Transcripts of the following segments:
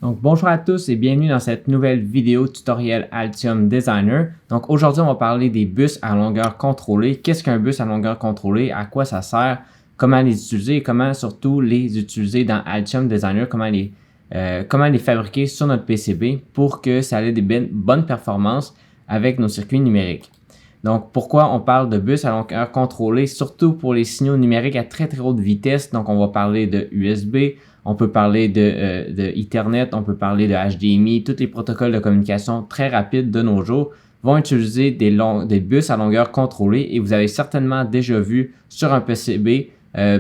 Donc bonjour à tous et bienvenue dans cette nouvelle vidéo tutoriel Altium Designer. Donc aujourd'hui on va parler des bus à longueur contrôlée. Qu'est-ce qu'un bus à longueur contrôlée? À quoi ça sert? Comment les utiliser et comment surtout les utiliser dans Altium Designer? Comment les fabriquer sur notre PCB pour que ça ait des bonnes performances avec nos circuits numériques. Donc, pourquoi on parle de bus à longueur contrôlée, surtout pour les signaux numériques à très très haute vitesse. Donc, on va parler de USB, on peut parler de Ethernet, on peut parler de HDMI. Tous les protocoles de communication très rapides de nos jours vont utiliser des bus à longueur contrôlée et vous avez certainement déjà vu sur un PCB,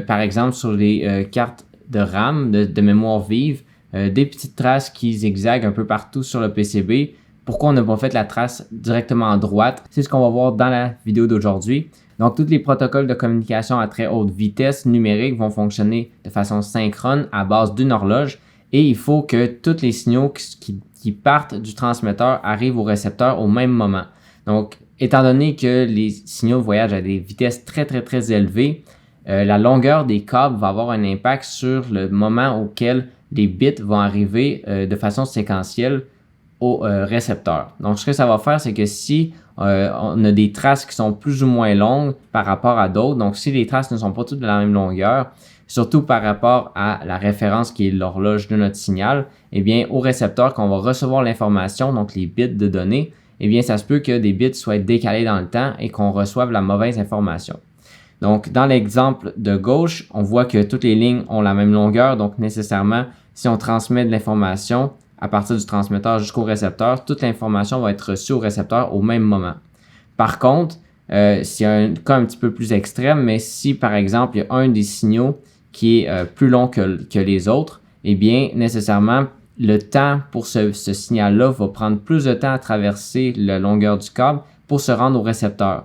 par exemple sur les cartes de RAM, de mémoire vive, des petites traces qui zigzaguent un peu partout sur le PCB. Pourquoi on n'a pas fait la trace directement à droite? C'est ce qu'on va voir dans la vidéo d'aujourd'hui. Donc, tous les protocoles de communication à très haute vitesse numérique vont fonctionner de façon synchrone à base d'une horloge et il faut que tous les signaux qui partent du transmetteur arrivent au récepteur au même moment. Donc, étant donné que les signaux voyagent à des vitesses très, très, très élevées, la longueur des câbles va avoir un impact sur le moment auquel les bits vont arriver de façon séquentielle au récepteur. Donc, ce que ça va faire, c'est que si on a des traces qui sont plus ou moins longues par rapport à d'autres, donc si les traces ne sont pas toutes de la même longueur, surtout par rapport à la référence qui est l'horloge de notre signal, eh bien, au récepteur, quand on va recevoir l'information, donc les bits de données, eh bien, ça se peut que des bits soient décalés dans le temps et qu'on reçoive la mauvaise information. Donc, dans l'exemple de gauche, on voit que toutes les lignes ont la même longueur, donc nécessairement, si on transmet de l'information, à partir du transmetteur jusqu'au récepteur, toute l'information va être reçue au récepteur au même moment. Par contre, c'est un cas un petit peu plus extrême, mais si par exemple il y a un des signaux qui est plus long que les autres, eh bien nécessairement le temps pour ce signal-là va prendre plus de temps à traverser la longueur du câble pour se rendre au récepteur.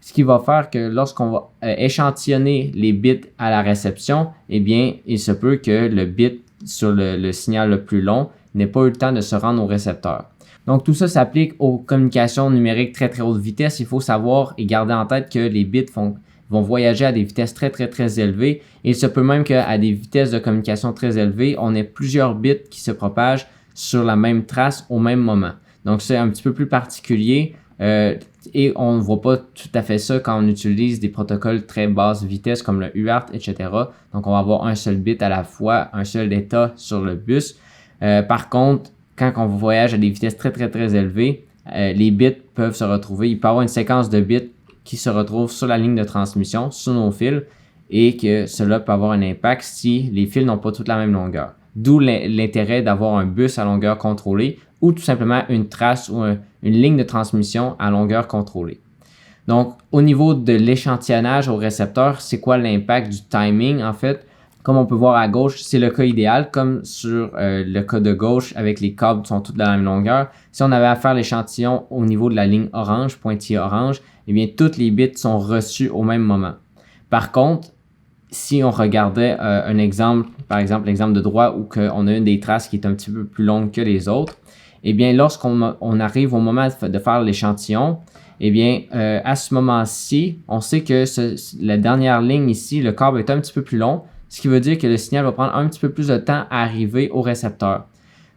Ce qui va faire que lorsqu'on va échantillonner les bits à la réception, eh bien il se peut que le bit sur le signal le plus long n'ait pas eu le temps de se rendre au récepteur. Donc, tout ça s'applique aux communications numériques très, très haute vitesse. Il faut savoir et garder en tête que les bits vont voyager à des vitesses très, très, très élevées. Et il se peut même qu'à des vitesses de communication très élevées, on ait plusieurs bits qui se propagent sur la même trace au même moment. Donc, c'est un petit peu plus particulier et on ne voit pas tout à fait ça quand on utilise des protocoles très basse vitesse comme le UART, etc. Donc, on va avoir un seul bit à la fois, un seul état sur le bus. Par contre, quand on voyage à des vitesses très, très, très élevées, les bits peuvent se retrouver. Il peut y avoir une séquence de bits qui se retrouve sur la ligne de transmission, sur nos fils, et que cela peut avoir un impact si les fils n'ont pas toute la même longueur. D'où l'intérêt d'avoir un bus à longueur contrôlée ou tout simplement une trace ou une ligne de transmission à longueur contrôlée. Donc, au niveau de l'échantillonnage au récepteur, c'est quoi l'impact du timing en fait? Comme on peut voir à gauche, c'est le cas idéal, comme sur le cas de gauche avec les câbles qui sont tous de la même longueur. Si on avait à faire l'échantillon au niveau de la ligne orange, pointillé orange, eh bien, toutes les bits sont reçus au même moment. Par contre, si on regardait un exemple, par exemple l'exemple de droit où on a une des traces qui est un petit peu plus longue que les autres, eh bien, lorsqu'on arrive au moment de faire l'échantillon, eh bien, à ce moment-ci, on sait que la dernière ligne ici, le câble est un petit peu plus long, ce qui veut dire que le signal va prendre un petit peu plus de temps à arriver au récepteur.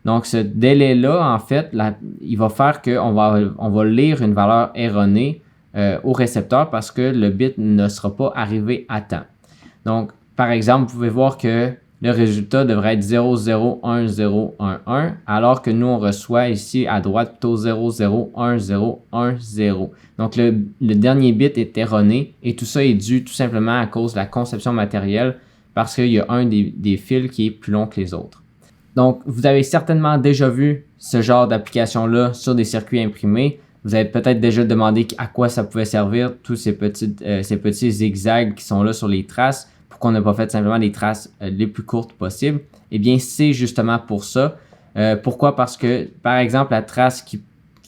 Donc, ce délai-là, en fait, il va faire qu'on va lire une valeur erronée au récepteur parce que le bit ne sera pas arrivé à temps. Donc, par exemple, vous pouvez voir que le résultat devrait être 001011 alors que nous, on reçoit ici à droite plutôt 001010. Donc, le dernier bit est erroné et tout ça est dû tout simplement à cause de la conception matérielle parce qu'il y a un des fils qui est plus long que les autres. Donc, vous avez certainement déjà vu ce genre d'application-là sur des circuits imprimés. Vous avez peut-être déjà demandé à quoi ça pouvait servir, tous ces petits zigzags qui sont là sur les traces, pourquoi on n'a pas fait simplement les traces les plus courtes possibles. Eh bien, c'est justement pour ça. Pourquoi? Parce que, par exemple, la trace qui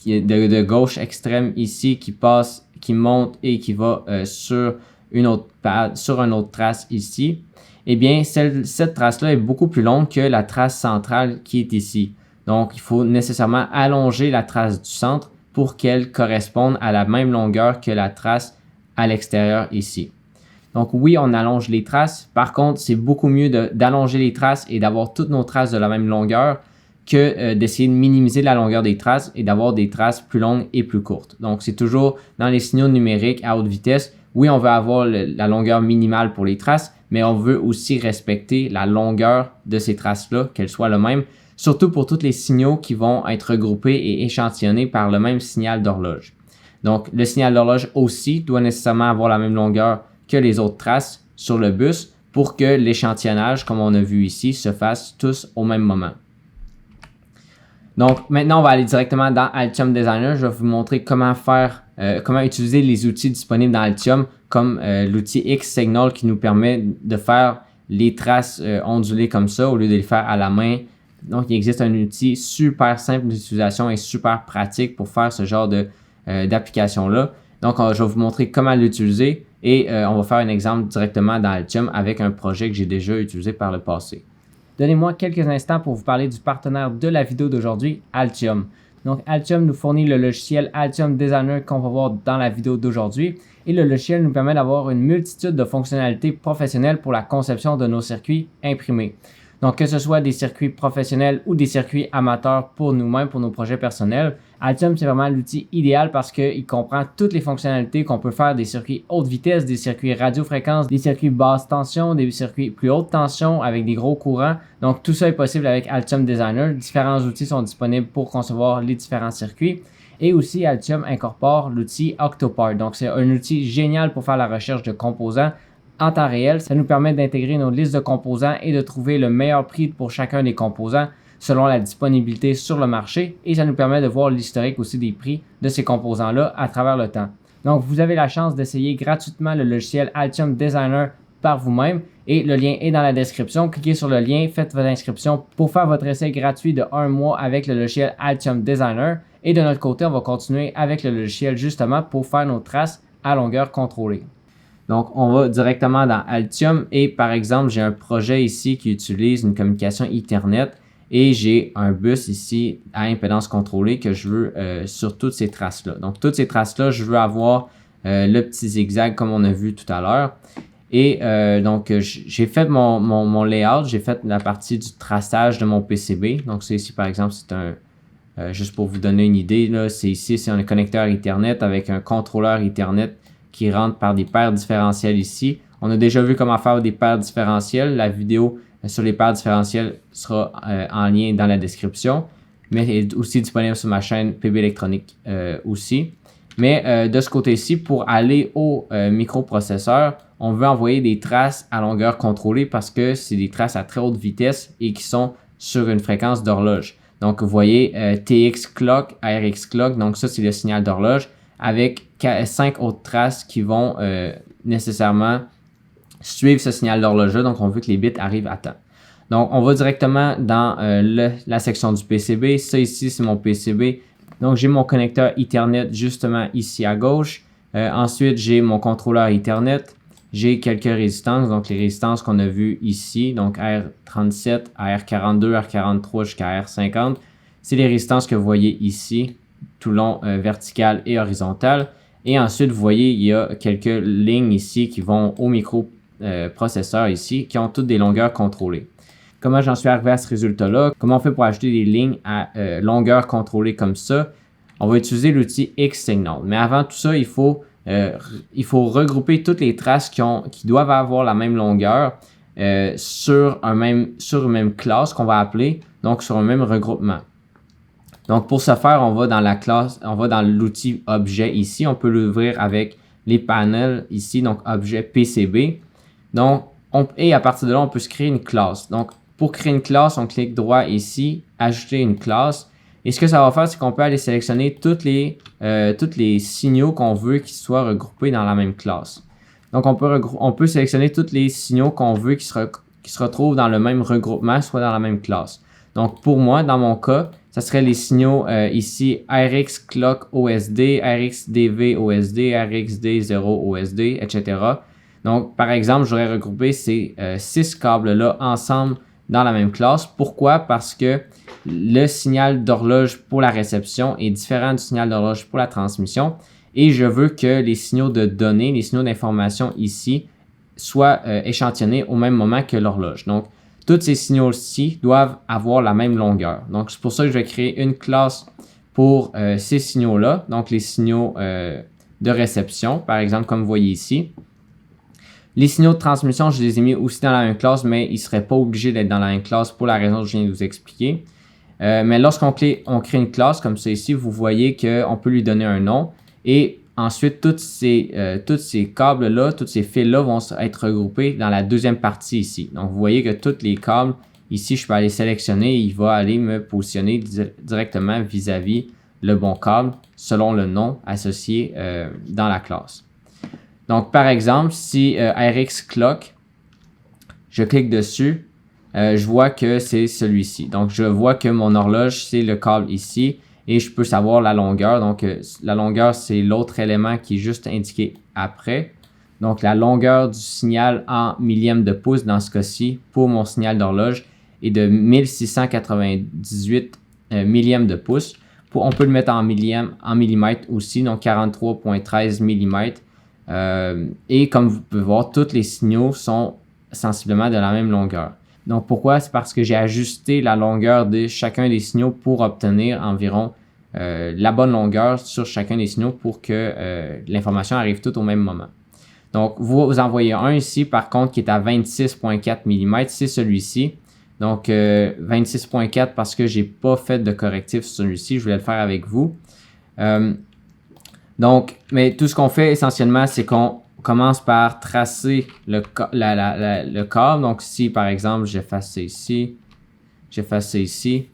est de gauche extrême ici, qui monte et qui va sur un autre trace ici, eh bien, cette trace-là est beaucoup plus longue que la trace centrale qui est ici. Donc, il faut nécessairement allonger la trace du centre pour qu'elle corresponde à la même longueur que la trace à l'extérieur ici. Donc, oui, on allonge les traces. Par contre, c'est beaucoup mieux d'allonger les traces et d'avoir toutes nos traces de la même longueur que d'essayer de minimiser la longueur des traces et d'avoir des traces plus longues et plus courtes. Donc, c'est toujours dans les signaux numériques à haute vitesse. Oui, on veut avoir la longueur minimale pour les traces, mais on veut aussi respecter la longueur de ces traces-là, qu'elles soient le même, surtout pour tous les signaux qui vont être regroupés et échantillonnés par le même signal d'horloge. Donc, le signal d'horloge aussi doit nécessairement avoir la même longueur que les autres traces sur le bus pour que l'échantillonnage, comme on a vu ici, se fasse tous au même moment. Donc, maintenant, on va aller directement dans Altium Designer. Je vais vous montrer comment utiliser les outils disponibles dans Altium, comme l'outil X-Signal qui nous permet de faire les traces ondulées comme ça au lieu de les faire à la main. Donc, il existe un outil super simple d'utilisation et super pratique pour faire ce genre d'application-là. Donc, je vais vous montrer comment l'utiliser et on va faire un exemple directement dans Altium avec un projet que j'ai déjà utilisé par le passé. Donnez-moi quelques instants pour vous parler du partenaire de la vidéo d'aujourd'hui, Altium. Donc, Altium nous fournit le logiciel Altium Designer qu'on va voir dans la vidéo d'aujourd'hui. Et le logiciel nous permet d'avoir une multitude de fonctionnalités professionnelles pour la conception de nos circuits imprimés. Donc, que ce soit des circuits professionnels ou des circuits amateurs pour nous-mêmes, pour nos projets personnels, Altium, c'est vraiment l'outil idéal parce qu'il comprend toutes les fonctionnalités qu'on peut faire des circuits haute vitesse, des circuits radiofréquence, des circuits basse tension, des circuits plus haute tension avec des gros courants. Donc, tout ça est possible avec Altium Designer. Différents outils sont disponibles pour concevoir les différents circuits. Et aussi, Altium incorpore l'outil Octopart. Donc, c'est un outil génial pour faire la recherche de composants en temps réel. Ça nous permet d'intégrer nos listes de composants et de trouver le meilleur prix pour chacun des composants selon la disponibilité sur le marché. Et ça nous permet de voir l'historique aussi des prix de ces composants-là à travers le temps. Donc, vous avez la chance d'essayer gratuitement le logiciel Altium Designer par vous-même et le lien est dans la description. Cliquez sur le lien, faites votre inscription pour faire votre essai gratuit de 1 mois avec le logiciel Altium Designer. Et de notre côté, on va continuer avec le logiciel justement pour faire nos traces à longueur contrôlée. Donc, on va directement dans Altium et par exemple, j'ai un projet ici qui utilise une communication Ethernet et j'ai un bus ici à impédance contrôlée que je veux sur toutes ces traces-là. Donc, toutes ces traces-là, je veux avoir le petit zigzag comme on a vu tout à l'heure. Et donc, j'ai fait mon layout, j'ai fait la partie du traçage de mon PCB. Donc, c'est ici, par exemple, c'est un... juste pour vous donner une idée, là, c'est un connecteur Ethernet avec un contrôleur Ethernet qui rentre par des paires différentielles ici. On a déjà vu comment faire des paires différentielles. La vidéo sur les paires différentielles sera en lien dans la description, mais est aussi disponible sur ma chaîne PB Électronique aussi. Mais de ce côté-ci, pour aller au microprocesseur, on veut envoyer des traces à longueur contrôlée parce que c'est des traces à très haute vitesse et qui sont sur une fréquence d'horloge. Donc, vous voyez TX clock, ARX clock, donc ça c'est le signal d'horloge avec 5 autres traces qui vont nécessairement suivre ce signal d'horloge-là. Donc, on veut que les bits arrivent à temps. Donc, on va directement dans la section du PCB. Ça ici, c'est mon PCB. Donc, j'ai mon connecteur Ethernet justement ici à gauche. Ensuite, j'ai mon contrôleur Ethernet. J'ai quelques résistances, donc les résistances qu'on a vues ici, donc R37, R42, R43 jusqu'à R50. C'est les résistances que vous voyez ici, tout le long vertical et horizontal. Et ensuite, vous voyez, il y a quelques lignes ici qui vont au microprocesseur ici, qui ont toutes des longueurs contrôlées. Comment j'en suis arrivé à ce résultat-là? Comment on fait pour ajouter des lignes à longueur contrôlée comme ça? On va utiliser l'outil X-Signal. Mais avant tout ça, il faut regrouper toutes les traces qui doivent avoir la même longueur sur une même classe qu'on va appeler, donc sur un même regroupement. Donc pour ce faire, on va dans l'outil objet ici. On peut l'ouvrir avec les panels ici, donc objet PCB. Donc, et à partir de là, on peut se créer une classe. Donc pour créer une classe, on clique droit ici, ajouter une classe. Et ce que ça va faire, c'est qu'on peut aller sélectionner tous les signaux qu'on veut qui soient regroupés dans la même classe. Donc, on peut sélectionner tous les signaux qu'on veut qui se retrouvent dans le même regroupement, soit dans la même classe. Donc, pour moi, dans mon cas, ça serait les signaux ici RX Clock OSD, RX DV OSD, RX D0 OSD, etc. Donc, par exemple, j'aurais regroupé ces 6 câbles-là ensemble dans la même classe. Pourquoi? Parce que le signal d'horloge pour la réception est différent du signal d'horloge pour la transmission et je veux que les signaux de données, les signaux d'information ici soient échantillonnés au même moment que l'horloge. Donc, tous ces signaux-ci doivent avoir la même longueur. Donc, c'est pour ça que je vais créer une classe pour ces signaux-là, donc les signaux de réception, par exemple, comme vous voyez ici. Les signaux de transmission, je les ai mis aussi dans la même classe, mais ils ne seraient pas obligés d'être dans la même classe pour la raison que je viens de vous expliquer. Mais lorsqu'on crée une classe comme ça ici, vous voyez qu'on peut lui donner un nom et ensuite tous ces câbles-là, tous ces fils-là vont être regroupés dans la deuxième partie ici. Donc vous voyez que tous les câbles, ici je peux aller sélectionner et il va aller me positionner directement vis-à-vis le bon câble selon le nom associé dans la classe. Donc, par exemple, si RX Clock, je clique dessus, je vois que c'est celui-ci. Donc, je vois que mon horloge, c'est le câble ici et je peux savoir la longueur. Donc, la longueur, c'est l'autre élément qui est juste indiqué après. Donc, la longueur du signal en millième de pouce dans ce cas-ci pour mon signal d'horloge est de 1698 millièmes de pouce. On peut le mettre en millimètres aussi, donc 43,13 mm. Et comme vous pouvez voir, tous les signaux sont sensiblement de la même longueur. Donc pourquoi? C'est parce que j'ai ajusté la longueur de chacun des signaux pour obtenir environ la bonne longueur sur chacun des signaux pour que l'information arrive toute au même moment. Donc vous envoyez un ici par contre qui est à 26,4 mm, c'est celui-ci. Donc 26,4 parce que j'ai pas fait de correctif sur celui-ci, je voulais le faire avec vous. Donc, mais tout ce qu'on fait essentiellement, c'est qu'on commence par tracer le câble. Donc ici, par exemple, j'efface ça ici, j'efface ça ici.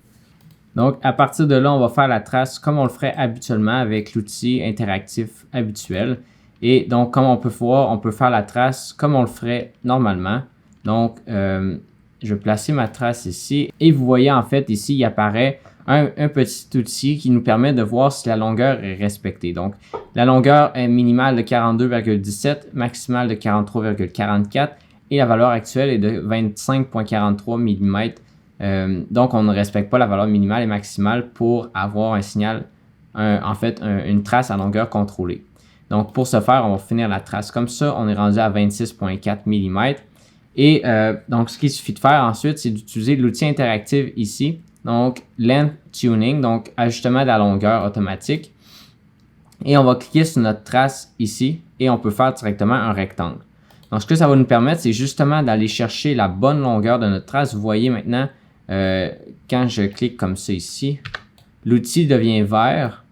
Donc, à partir de là, on va faire la trace comme on le ferait habituellement avec l'outil interactif habituel. Et donc, comme on peut voir, on peut faire la trace comme on le ferait normalement. Donc, je vais placer ma trace ici. Et vous voyez, en fait, ici, il apparaît un petit outil qui nous permet de voir si la longueur est respectée. Donc, la longueur est minimale de 42,17, maximale de 43,44 et la valeur actuelle est de 25,43 mm. Donc, on ne respecte pas la valeur minimale et maximale pour avoir un signal, une trace à longueur contrôlée. Donc, pour ce faire, on va finir la trace comme ça. On est rendu à 26,4 mm. Et donc, ce qu'il suffit de faire ensuite, c'est d'utiliser l'outil interactif ici. Donc, Length Tuning, donc ajustement de la longueur automatique. Et on va cliquer sur notre trace ici et on peut faire directement un rectangle. Donc, ce que ça va nous permettre, c'est justement d'aller chercher la bonne longueur de notre trace. Vous voyez maintenant, quand je clique comme ça ici, l'outil devient vert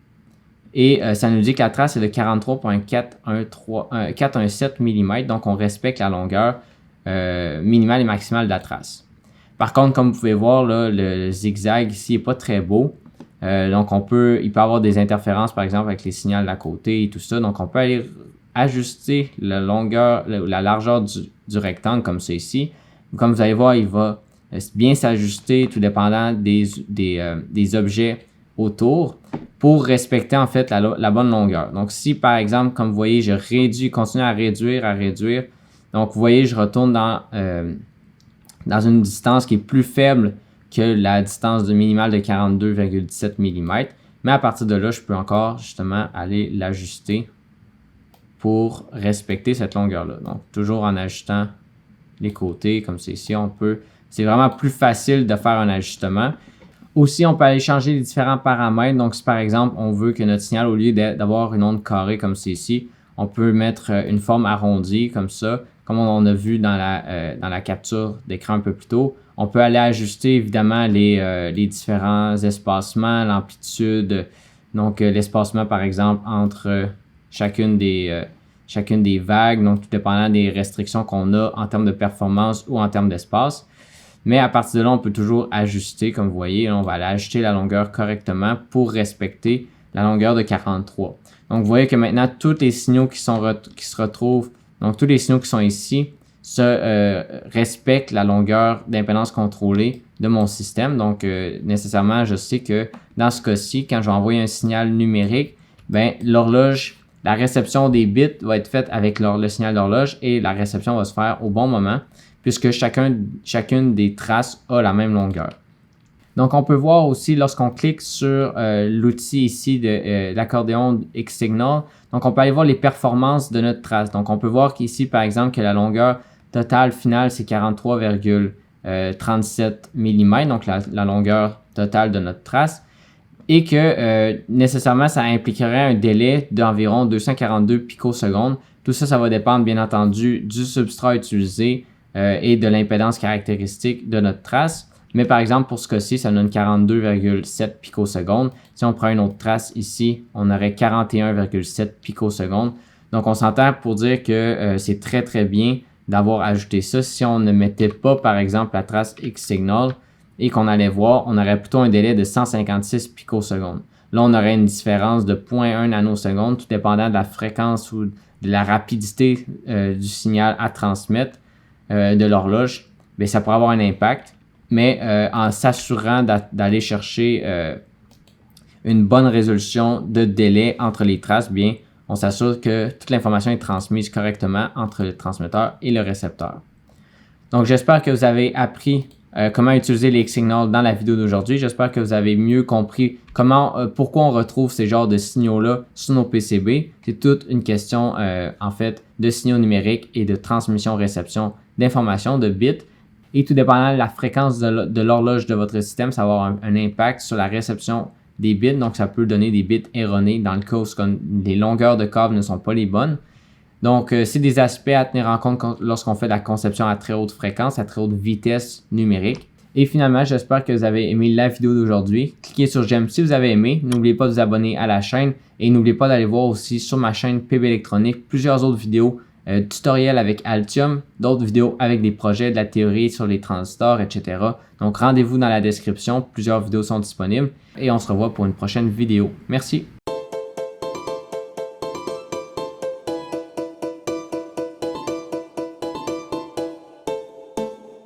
et ça nous dit que la trace est de 43,417 mm. Donc, on respecte la longueur minimale et maximale de la trace. Par contre, comme vous pouvez voir, là, le zigzag ici n'est pas très beau. Donc, il peut y avoir des interférences, par exemple, avec les signaux d'à côté et tout ça. Donc, on peut aller ajuster la longueur, la largeur du rectangle comme ça ici. Comme vous allez voir, il va bien s'ajuster tout dépendant des objets autour pour respecter en fait la bonne longueur. Donc, si par exemple, comme vous voyez, je continue à réduire. Donc, vous voyez, je retourne dans une distance qui est plus faible que la distance minimale de 42,17 mm. Mais à partir de là, je peux encore justement aller l'ajuster pour respecter cette longueur-là. Donc, toujours en ajustant les côtés, comme c'est ici, c'est vraiment plus facile de faire un ajustement. Aussi, on peut aller changer les différents paramètres. Donc, si par exemple, on veut que notre signal, au lieu d'avoir une onde carrée comme c'est ici, on peut mettre une forme arrondie comme ça, comme on a vu dans la capture d'écran un peu plus tôt. On peut aller ajuster évidemment les différents espacements, l'amplitude, donc l'espacement par exemple entre chacune des vagues, donc tout dépendant des restrictions qu'on a en termes de performance ou en termes d'espace. Mais à partir de là, on peut toujours ajuster, comme vous voyez, on va aller ajuster la longueur correctement pour respecter la longueur de 43. Donc, vous voyez que maintenant, tous les signaux qui se retrouvent, donc tous les signaux qui sont ici, respectent la longueur d'impédance contrôlée de mon système. Donc, nécessairement, je sais que dans ce cas-ci, quand je vais envoyer un signal numérique, l'horloge, la réception des bits va être faite avec le signal d'horloge et la réception va se faire au bon moment puisque chacune des traces a la même longueur. Donc, on peut voir aussi lorsqu'on clique sur l'outil ici de l'accordéon X-Signal, donc on peut aller voir les performances de notre trace. Donc, on peut voir qu'ici, par exemple, que la longueur totale finale, c'est 43,4 37 mm, donc la longueur totale de notre trace, et que nécessairement ça impliquerait un délai d'environ 242 picosecondes. Tout ça, ça va dépendre bien entendu du substrat utilisé et de l'impédance caractéristique de notre trace. Mais par exemple, pour ce cas-ci, ça donne 42,7 picosecondes. Si on prend une autre trace ici, on aurait 41,7 picosecondes. Donc, on s'entend pour dire que c'est très, très bien d'avoir ajouté ça. Si on ne mettait pas, par exemple, la trace X-Signal et qu'on allait voir, on aurait plutôt un délai de 156 picosecondes. Là, on aurait une différence de 0,1 nanosecondes, tout dépendant de la fréquence ou de la rapidité du signal à transmettre de l'horloge. Bien, ça pourrait avoir un impact. Mais en s'assurant d'aller chercher une bonne résolution de délai entre les traces, bien, on s'assure que toute l'information est transmise correctement entre le transmetteur et le récepteur. Donc, j'espère que vous avez appris comment utiliser les X-Signal dans la vidéo d'aujourd'hui. J'espère que vous avez mieux compris pourquoi on retrouve ces genres de signaux-là sur nos PCB. C'est toute une question, en fait, de signaux numériques et de transmission-réception d'informations, de bits. Et tout dépendant de la fréquence de l'horloge de votre système, ça va avoir un impact sur la réception des bits. Donc, ça peut donner des bits erronés dans le cas où les longueurs de câble ne sont pas les bonnes. Donc, c'est des aspects à tenir en compte lorsqu'on fait de la conception à très haute fréquence, à très haute vitesse numérique. Et finalement, j'espère que vous avez aimé la vidéo d'aujourd'hui. Cliquez sur j'aime si vous avez aimé. N'oubliez pas de vous abonner à la chaîne et n'oubliez pas d'aller voir aussi sur ma chaîne PB Électronique plusieurs autres vidéos tutoriels avec Altium, d'autres vidéos avec des projets, de la théorie sur les transistors, etc. Donc, rendez-vous dans la description. Plusieurs vidéos sont disponibles et on se revoit pour une prochaine vidéo. Merci.